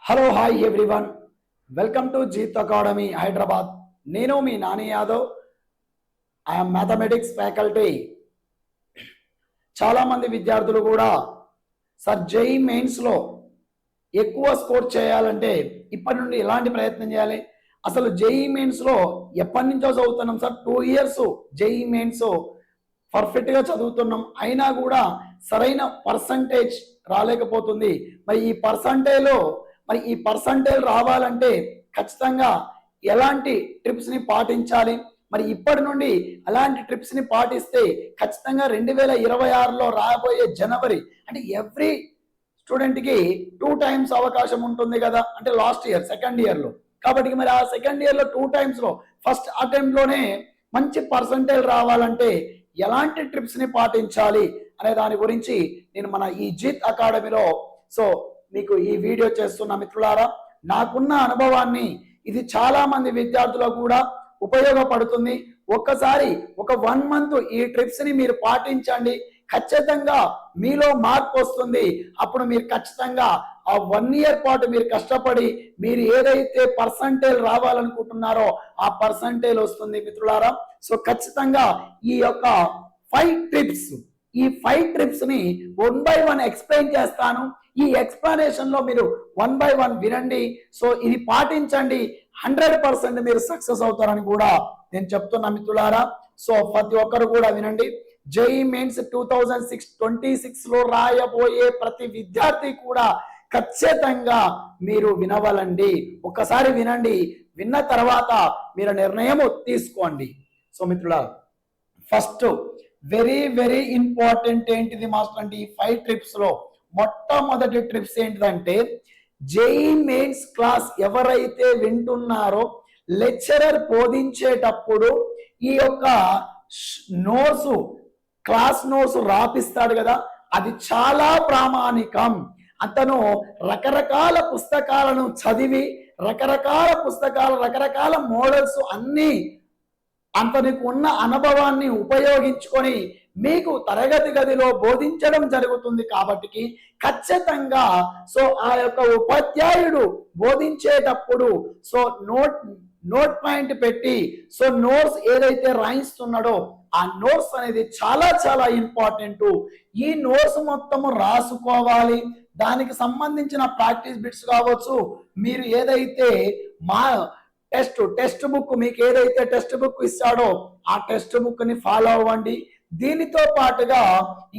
Hello hi everyone, welcome to Jeet academy Hyderabad. నేను మీ Nani Yadav. I'm mathematics faculty. చాలామంది విద్యార్థులు కూడా సార్ జేఈ మెయిన్స్లో ఎక్కువ స్కోర్ చేయాలంటే ఇప్పటి నుండి ఎలాంటి ప్రయత్నం చేయాలి? అసలు జేఈ మెయిన్స్లో ఎప్పటి నుంచో చదువుతున్నాం సార్, 2 years జేఈ మెయిన్స్ పర్ఫెక్ట్గా చదువుతున్నాం, అయినా కూడా సరైన పర్సంటేజ్ రాలేకపోతుంది. మరి ఈ పర్సంటేజ్ రావాలంటే ఖచ్చితంగా ఎలాంటి ట్రిప్స్ని పాటించాలి? మరి ఇప్పటి నుండి అలాంటి ట్రిప్స్ని పాటిస్తే ఖచ్చితంగా 2026లో రాబోయే జనవరి అంటే ఎవ్రీ స్టూడెంట్కి 2 times అవకాశం ఉంటుంది కదా, అంటే లాస్ట్ ఇయర్ సెకండ్ ఇయర్లో. కాబట్టి మరి ఆ సెకండ్ ఇయర్లో 2 timesలో ఫస్ట్ అటెంప్ట్లోనే మంచి పర్సంటేజ్ రావాలంటే ఎలాంటి ట్రిప్స్ని పాటించాలి అనే దాని గురించి నేను మన ఈ జీత్ అకాడమీలో మీకు ఈ వీడియో చేస్తున్న మిత్రులారా, నాకున్న అనుభవాన్ని ఇది చాలా మంది విద్యార్థులకు కూడా ఉపయోగపడుతుంది. ఒక్కసారి ఒక 1 month ఈ ట్రిప్స్ ని మీరు పాటించండి, ఖచ్చితంగా మీలో మార్పు వస్తుంది. అప్పుడు మీరు ఖచ్చితంగా ఆ 1 year పాటు మీరు కష్టపడి మీరు ఏదైతే పర్సంటేజ్ రావాలనుకుంటున్నారో ఆ పర్సంటేజ్ వస్తుంది మిత్రులారా. ఖచ్చితంగా ఈ యొక్క 5 ట్రిప్స్ ని 1 by 1 ఎక్స్ప్లెయిన్ చేస్తాను. ఈ ఎక్స్ప్లెనేషన్ లో మీరు 1 by 1 వినండి. ఇది పాటించండి, 100% మీరు సక్సెస్ అవుతారని కూడా నేను చెప్తున్నా మిత్రులారా. ప్రతి ఒక్కరు కూడా వినండి. జేఈ మెయిన్స్ 2026 లో రాయబోయే ప్రతి విద్యార్థి కూడా ఖచ్చితంగా మీరు వినవాలండి. ఒక్కసారి వినండి, విన్న తర్వాత మీరు నిర్ణయం తీసుకోండి. మిత్రులారా, ఫస్ట్ వెరీ వెరీ ఇంపార్టెంట్ ఏంటిది మాస్టర్ అంటే, ఈ 5 ట్రిప్స్ లో మొట్టమొదటి ట్రిప్స్ ఏంటిదంటే, జేఈ మెయిన్స్ క్లాస్ ఎవరైతే వింటున్నారో లెక్చరర్ బోధించేటప్పుడు ఈ యొక్క క్లాస్ నోట్స్ రాపిస్తాడు కదా, అది చాలా ప్రామాణికం. అతను రకరకాల పుస్తకాలను చదివి రకరకాల మోడల్స్ అన్ని అతనికి ఉన్న అనుభవాన్ని ఉపయోగించుకొని మీకు తరగతి గదిలో బోధించడం జరుగుతుంది. కాబట్టి ఖచ్చితంగా ఆ యొక్క ఉపాధ్యాయుడు బోధించేటప్పుడు నోట్ పాయింట్ పెట్టి నోట్స్ ఏదైతే రాయిస్తున్నాడో ఆ నోట్స్ అనేది చాలా చాలా ఇంపార్టెంట్. ఈ నోట్స్ మొత్తము రాసుకోవాలి. దానికి సంబంధించిన ప్రాక్టీస్ బిట్స్ కావచ్చు, మీరు ఏదైతే టెక్స్ట్ బుక్ మీకు ఏదైతే టెక్స్ట్ బుక్ ఇస్తాడో ఆ టెక్స్ట్ బుక్ ని ఫాలో అవ్వండి. దీనితో పాటుగా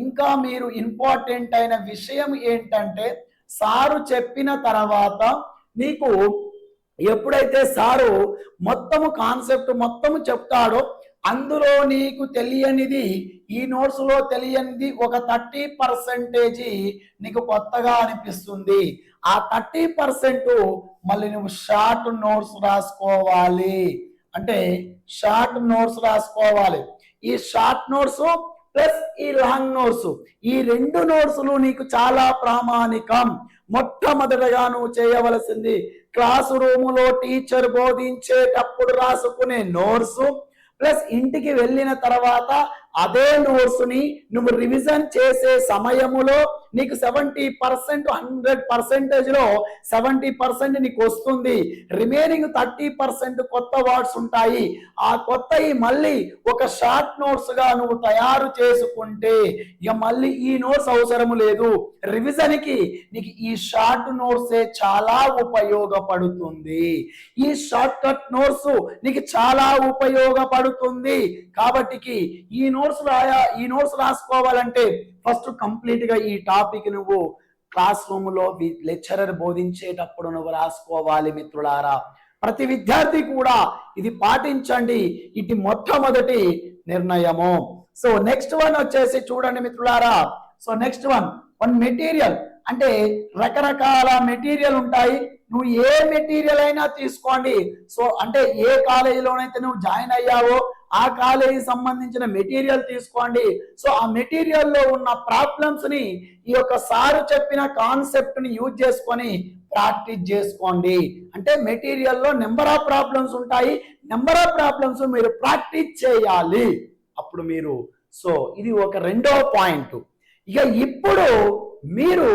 ఇంకా మీరు ఇంపార్టెంట్ అయిన విషయం ఏంటంటే, సారు చెప్పిన తర్వాత మీకు ఎప్పుడైతే సారు మొత్తము కాన్సెప్ట్ మొత్తము చెప్తాడో అందులో నీకు తెలియనిది, ఈ నోట్స్ లో తెలియనిది ఒక 30% నీకు కొత్తగా అనిపిస్తుంది. ఆ 30% మళ్ళీ నువ్వు షార్ట్ నోట్స్ రాసుకోవాలి. అంటే షార్ట్ నోట్స్ రాసుకోవాలి. ఈ షార్ట్ నోట్స్ ప్లస్ ఈ లాంగ్ నోట్స్, ఈ 2 నోట్స్లు నీకు చాలా ప్రామాణికం. మొట్టమొదటగా నువ్వు చేయవలసింది క్లాస్ రూములో టీచర్ బోధించేటప్పుడు రాసుకునే నోట్స్ ప్లస్ ఇంటికి వెళ్ళిన తర్వాత అదే నోట్స్ ని నువ్వు రివిజన్ చేసే సమయములో నీకు 70% 100% లో 70% నీకు వస్తుంది. రిమైనింగ్ 30% కొత్త వర్డ్స్ ఉంటాయి. ఆ కొత్తవి మళ్ళీ ఒక షార్ట్ నోట్స్ గా నువ్వు తయారు చేసుకుంటే ఇక మళ్ళీ ఈ నోట్స్ అవసరం లేదు. రివిజన్ కి నీకు ఈ షార్ట్ నోట్సే చాలా ఉపయోగపడుతుంది. ఈ షార్ట్ కట్ నోట్స్ నీకు చాలా ఉపయోగపడుతుంది. కాబట్టి ఈ నోట్స్ రాసుకోవాలంటే ఫస్ట్ కంప్లీట్ గా ఈ టాపిక్ నువ్వు క్లాస్ రూమ్ లో లెక్చరర్ బోధించేటప్పుడు నువ్వు రాసుకోవాలి మిత్రులారా. ప్రతి విద్యార్థి కూడా ఇది పాటించండి. ఇది మొట్టమొదటి నిర్ణయము. నెక్స్ట్ వన్ వచ్చేసి చూడండి మిత్రులారా. నెక్స్ట్ వన్ మెటీరియల్ అంటే రకరకాల మెటీరియల్ ఉంటాయి. నువ్వు ఏ మెటీరియల్ అయినా తీసుకోండి. అంటే ఏ కాలేజీలోనైతే నువ్వు జాయిన్ అయ్యావో ఆ కాలేజీ సంబంధించిన మెటీరియల్ తీసుకోండి. ఆ మెటీరియల్ లో ఉన్న ప్రాబ్లమ్స్ ని ఈ యొక్క సారు చెప్పిన కాన్సెప్ట్ ని యూజ్ చేసుకొని ప్రాక్టీస్ చేసుకోండి. అంటే మెటీరియల్లో నెంబర్ ఆఫ్ ప్రాబ్లమ్స్ ఉంటాయి. నెంబర్ ఆఫ్ ప్రాబ్లమ్స్ మీరు ప్రాక్టీస్ చేయాలి. అప్పుడు మీరు ఇది ఒక రెండో పాయింట్. ఇక ఇప్పుడు మీరు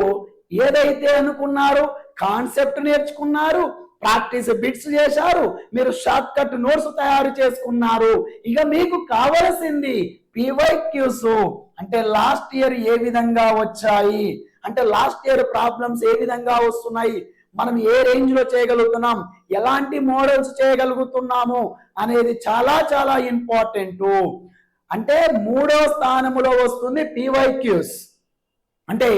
ఏదైతే అనుకున్నారో కాన్సెప్ట్ నేర్చుకున్నారు, ప్రాక్టీస్ బిట్స్ చేశారు, మీరు షార్ట్ కట్ నోట్స్ తయారు చేసుకున్నారు. ఇక మీకు కావలసింది PYQs, అంటే లాస్ట్ ఇయర్ ఏ విధంగా వచ్చాయి, అంటే లాస్ట్ ఇయర్ ప్రాబ్లమ్స్ ఏ విధంగా వస్తున్నాయి, మనం ఏ రేంజ్ లో చేయగలుగుతున్నాం, ఎలాంటి మోడల్స్ చేయగలుగుతున్నాము అనేది చాలా చాలా ఇంపార్టెంట్. అంటే 3వ స్థానంలో వస్తుంది PYQs. అంటే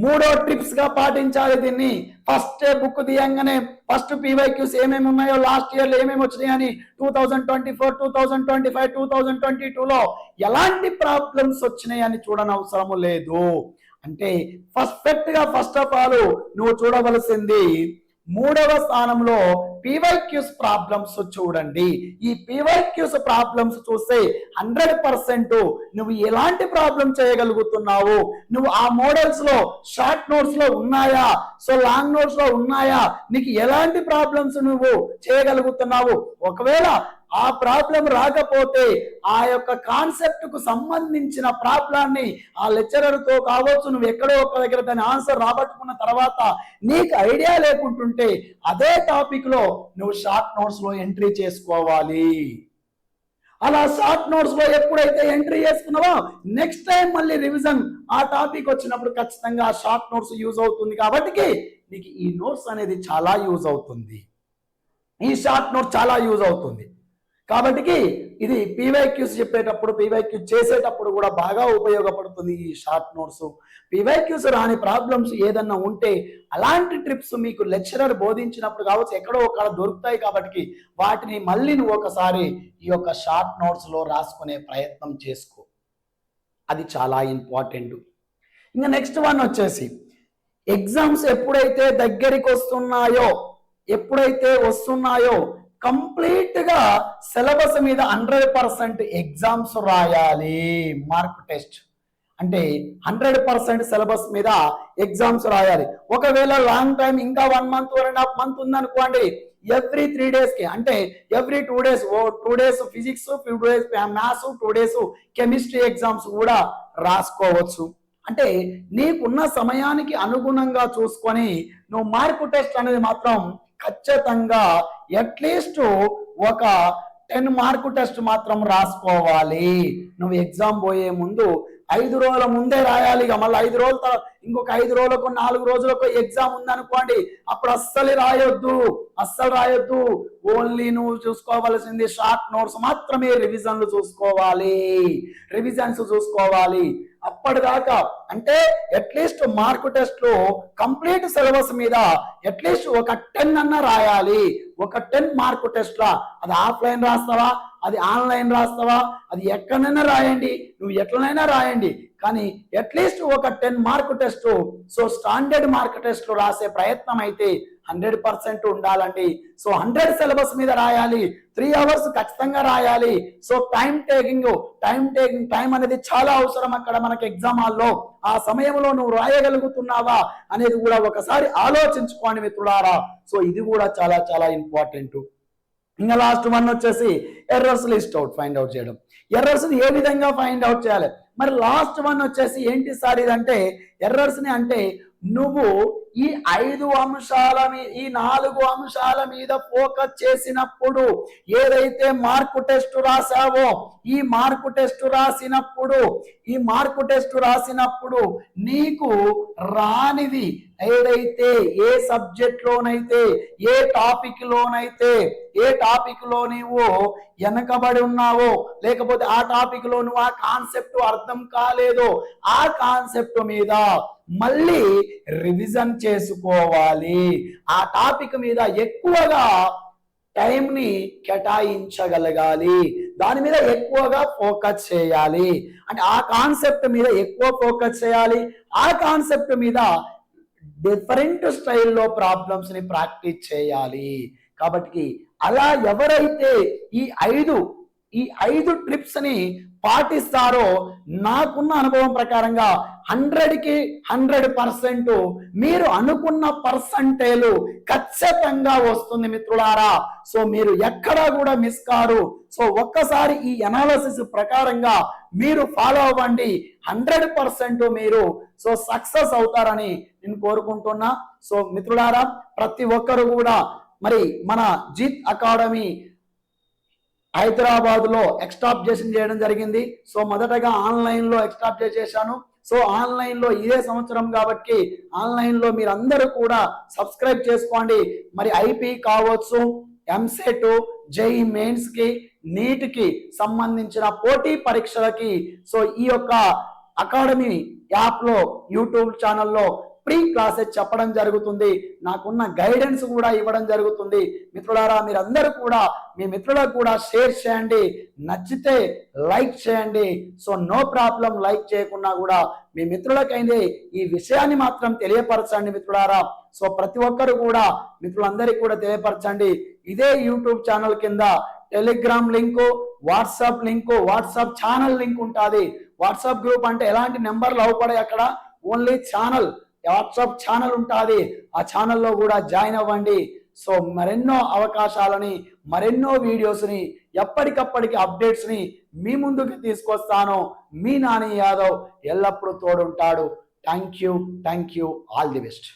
3 ట్రిప్స్ గా పాటించాలి దీన్ని. ఫస్ట్ బుక్ తీయంగానే ఫస్ట్ PYQs ఏమేమి ఉన్నాయో, లాస్ట్ ఇయర్ లో ఏమేమి వచ్చినాయని, 2024, 2025, 2022లో ఎలాంటి ప్రాబ్లమ్స్ వచ్చినాయని చూడనవసరము లేదు. అంటే ఫస్ట్ ఆఫ్ ఆల్ నువ్వు చూడవలసింది 3వ స్థానంలో PYQs ప్రాబ్లమ్స్ చూడండి. ఈ PYQs ప్రాబ్లమ్స్ చూస్తే 100% నువ్వు ఎలాంటి ప్రాబ్లం చేయగలుగుతున్నావు, నువ్వు ఆ మోడల్స్ లో షార్ట్ నోట్స్ లో ఉన్నాయా, సో లాంగ్ నోట్స్ లో ఉన్నాయా, నీకు ఎలాంటి ప్రాబ్లమ్స్ నువ్వు చేయగలుగుతున్నావు. ఒకవేళ ఆ ప్రాబ్లం రాకపోతే ఆ యొక్క కాన్సెప్ట్ కు సంబంధించిన ప్రాబ్లాన్ని ఆ లెక్చరర్ తో కావచ్చు, నువ్వు ఎక్కడో ఒక దగ్గర దాని ఆన్సర్ రాబట్టుకున్న తర్వాత నీకు ఐడియా లేకుంటుంటే అదే టాపిక్ లో నువ్వు షార్ట్ నోట్స్ లో ఎంట్రీ చేసుకోవాలి. అలా షార్ట్ నోట్స్ లో ఎప్పుడైతే ఎంట్రీ చేసుకున్నావో నెక్స్ట్ టైం మళ్ళీ రివిజన్ ఆ టాపిక్ వచ్చినప్పుడు ఖచ్చితంగా షార్ట్ నోట్స్ యూజ్ అవుతుంది. కాబట్టి నీకు ఈ నోట్స్ అనేది చాలా యూజ్ అవుతుంది, ఈ షార్ట్ నోట్ చాలా యూజ్ అవుతుంది. కాబట్టి ఇది PYQs చెప్పేటప్పుడు, PYQ చేసేటప్పుడు కూడా బాగా ఉపయోగపడుతుంది ఈ షార్ట్ నోట్స్. PYQs రాని ప్రాబ్లమ్స్ ఏదన్నా ఉంటే అలాంటి ట్రిప్స్ మీకు లెక్చరర్ బోధించినప్పుడు కావచ్చు ఎక్కడో ఒక దొరుకుతాయి. కాబట్టి వాటిని మళ్ళీ నువ్వు ఒకసారి ఈ యొక్క షార్ట్ నోట్స్ లో రాసుకునే ప్రయత్నం చేసుకో, అది చాలా ఇంపార్టెంట్. ఇంకా నెక్స్ట్ వన్ వచ్చేసి ఎగ్జామ్స్ ఎప్పుడైతే దగ్గరికి వస్తున్నాయో కంప్లీట్ గా సిలబస్ మీద 100% ఎగ్జామ్స్ రాయాలి. మార్క్ టెస్ట్ అంటే 100% సిలబస్ మీద ఎగ్జామ్స్ రాయాలి. ఒకవేళ లాంగ్ టైం ఇంకా 1 month 1.5 months ఉందనుకోండి, ఎవ్రీ 3 days కి, అంటే every 2 days 2 days physics, 2 days maths, 2 days chemistry exams కూడా రాసుకోవచ్చు. అంటే నీకున్న సమయానికి అనుగుణంగా చూసుకొని నువ్వు మార్క్ టెస్ట్ అనేది మాత్రం ఖచ్చితంగా అట్లీస్ట్ ఒక 10 మార్క్ టెస్ట్ మాత్రం రాసుకోవాలి. నువ్వు ఎగ్జామ్ పోయే ముందు 5 రోజుల ముందే రాయాలి. ఇక మళ్ళీ 5 రోజుల ఇంకొక 5 రోజులకు 4 రోజులకు ఎగ్జామ్ ఉందనుకోండి, అప్పుడు అస్సలు రాయొద్దు. ఓన్లీ నువ్వు చూసుకోవాల్సింది షార్ట్ నోట్స్ మాత్రమే, రివిజన్స్ చూసుకోవాలి. అప్పటిదాకా అంటే అట్లీస్ట్ మార్క్ టెస్ట్ లో కంప్లీట్ సిలబస్ మీద అట్లీస్ట్ ఒక 10 అన్న రాయాలి. ఒక 10 మార్క్ టెస్ట్ లా, అది ఆఫ్లైన్ రాస్తావా, అది ఆన్లైన్ రాస్తావా, అది ఎక్కడైనా రాయండి, నువ్వు ఎట్లనైనా రాయండి, కానీ అట్లీస్ట్ ఒక 10 mark test, so standard mark test రాసే ప్రయత్నం అయితే 100% ఉండాలండి. సో 100 సిలబస్ మీద రాయాలి, 3 hours ఖచ్చితంగా రాయాలి. సో టైం అనేది చాలా అవసరం అక్కడ మనకి ఎగ్జామ్ హాల్లో. ఆ సమయంలో నువ్వు రాయగలుగుతున్నావా అనేది కూడా ఒకసారి ఆలోచించుకోండి మిత్రులారా. సో ఇది కూడా చాలా చాలా ఇంపార్టెంట్. ఇంకా లాస్ట్ వన్ వచ్చేసి errors list out, find out చేయడం. ఎర్రర్స్ ని ఏ విధంగా ఫైండ్ అవుట్ చేయాలి? మరి లాస్ట్ వన్ వచ్చేసి ఏంటి సార్ ఇదంటే, ఎర్రర్స్ ని అంటే నువ్వు ఈ 5 అంశాల మీద, ఈ 4 అంశాల మీద ఫోకస్ చేసినప్పుడు, ఏదైతే మార్క్ టెస్ట్ రాసావో ఈ మార్క్ టెస్ట్ రాసినప్పుడు నీకు రానిది ఏదైతే, ఏ సబ్జెక్ట్ లోనైతే, ఏ టాపిక్ లో నువ్వు వెనకబడి ఉన్నావో, లేకపోతే ఆ టాపిక్ లో నువ్వు ఆ కాన్సెప్ట్ అర్థం కాలేదో, ఆ కాన్సెప్ట్ మీద మళ్ళీ రివిజన్ చేసుకోవాలి. ఆ టాపిక్ మీద ఎక్కువగా టైం ని కేటాయించగలగాలి, దాని మీద ఎక్కువగా ఫోకస్ చేయాలి. అంటే ఆ కాన్సెప్ట్ మీద ఎక్కువ ఫోకస్ చేయాలి, ఆ కాన్సెప్ట్ మీద డిఫరెంట్ స్టైల్లో ప్రాబ్లమ్స్ ని ప్రాక్టీస్ చేయాలి. కాబట్టి అలా ఎవరైతే ఈ ఈ 5 ట్రిప్స్ ని పాటిస్తారో నాకున్న అనుభవం ప్రకారంగా 100కి 100% మీరు అనుకున్న పర్సంటేలు ఖచ్చితంగా వస్తుంది మిత్రులారా. సో మీరు ఎక్కడా కూడా మిస్ కారు. సో ఒక్కసారి ఈ అనాలిసిస్ ప్రకారంగా మీరు ఫాలో అవ్వండి, 100% మీరు సో సక్సెస్ అవుతారని నేను కోరుకుంటున్నా. సో మిత్రులారా, ప్రతి ఒక్కరు కూడా మరి మన జీత్ అకాడమీ హైదరాబాద్ లో ఎక్స్టాబ్లిషన్ చేయడం జరిగింది. సో మొదటగా ఆన్లైన్ లో ఎక్స్టాబ్లిష్ చేశాను. సో ఆన్లైన్ లో ఇదే సంవత్సరం కాబట్టి ఆన్లైన్ లో మీరందరూ కూడా సబ్స్క్రైబ్ చేసుకోండి. మరి ఐపీ కావచ్చు, ఎంసెట్, జేఈ మెయిన్స్ కి, నీట్ కి సంబంధించిన పోటీ పరీక్షలకి సో ఈ యొక్క అకాడమీ యాప్ లో యూట్యూబ్ ఛానల్లో ప్రీ క్లాసెస్ చెప్పడం జరుగుతుంది. నాకున్న గైడెన్స్ కూడా ఇవ్వడం జరుగుతుంది. మిత్రులారా, మీరందరూ కూడా మీ మిత్రులకు కూడా షేర్ చేయండి, నచ్చితే లైక్ చేయండి. సో నో ప్రాబ్లం, లైక్ చేయకున్నా కూడా మీ మిత్రులకైంది ఈ విషయాన్ని మాత్రం తెలియపరచండి మిత్రులారా. సో ప్రతి ఒక్కరు కూడా మిత్రులందరికీ కూడా తెలియపరచండి. ఇదే యూట్యూబ్ ఛానల్ కింద Telegram link, WhatsApp link, WhatsApp channel link ఉంటుంది. వాట్సాప్ గ్రూప్ అంటే ఎలాంటి నెంబర్లు అవపడాయి, అక్కడ ఓన్లీ ఛానల్, వాట్సాప్ ఛానల్ ఉంటుంది. ఆ ఛానల్లో కూడా జాయిన్ అవ్వండి. సో మరెన్నో అవకాశాలని, మరెన్నో వీడియోస్ని, ఎప్పటికప్పటికి అప్డేట్స్ని మీ ముందుకు తీసుకొస్తాను. మీ నాని యాదవ్ ఎల్లప్పుడూ తోడుంటాడు. Thank you, all the best.